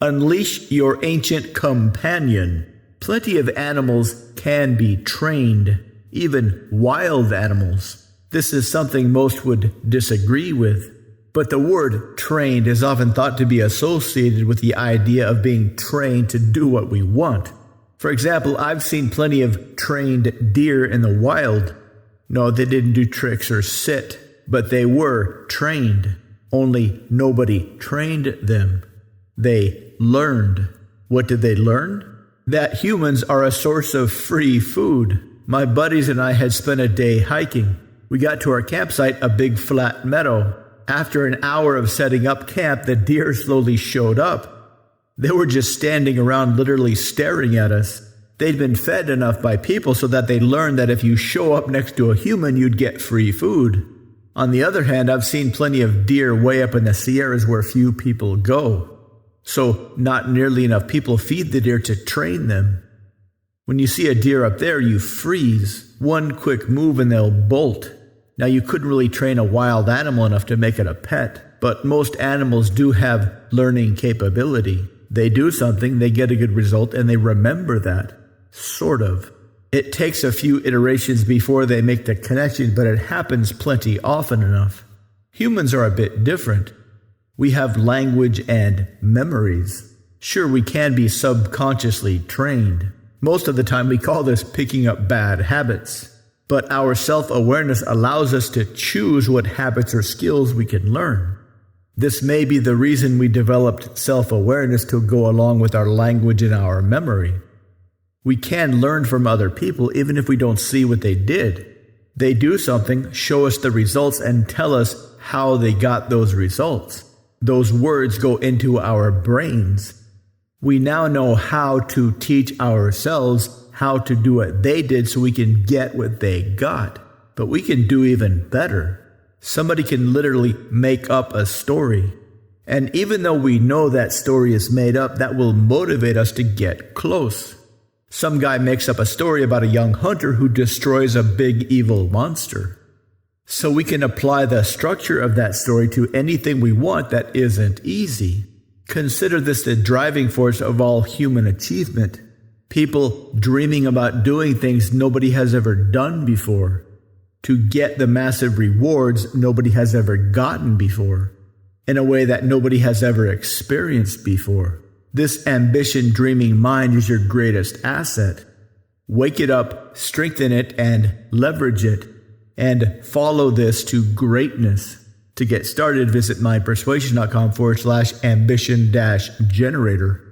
Unleash your ancient companion. Plenty of animals can be trained, even wild animals. This is something most would disagree with. But the word trained is often thought to be associated with the idea of being trained to do what we want. For example, I've seen plenty of trained deer in the wild. No, they didn't do tricks or sit, but they were trained. Only nobody trained them. They learned. What did they learn? That humans are a source of free food. My buddies and I had spent a day hiking. We got to our campsite, a big flat meadow. After an hour of setting up camp, the deer slowly showed up. They were just standing around literally staring at us. They'd been fed enough by people so that they learned that if you show up next to a human, you'd get free food. On the other hand, I've seen plenty of deer way up in the Sierras where few people go. So not nearly enough people feed the deer to train them. When you see a deer up there, you freeze. One quick move and they'll bolt. Now, you couldn't really train a wild animal enough to make it a pet, but most animals do have learning capability. They do something, they get a good result, and they remember that. Sort of. It takes a few iterations before they make the connection, but it happens plenty often enough. Humans are a bit different. We have language and memories. Sure, we can be subconsciously trained. Most of the time we call this picking up bad habits. But our self-awareness allows us to choose what habits or skills we can learn. This may be the reason we developed self-awareness to go along with our language and our memory. We can learn from other people even if we don't see what they did. They do something, show us the results, and tell us how they got those results. Those words go into our brains. We now know how to teach ourselves how to do what they did so we can get what they got. But we can do even better. Somebody can literally make up a story. And even though we know that story is made up, that will motivate us to get close. Some guy makes up a story about a young hunter who destroys a big evil monster. So we can apply the structure of that story to anything we want that isn't easy. Consider this the driving force of all human achievement. People dreaming about doing things nobody has ever done before, to get the massive rewards nobody has ever gotten before, in a way that nobody has ever experienced before. This ambition-dreaming mind is your greatest asset. Wake it up, strengthen it, and leverage it, and follow this to greatness. To get started, visit mindpersuasion.com/ambition-generator.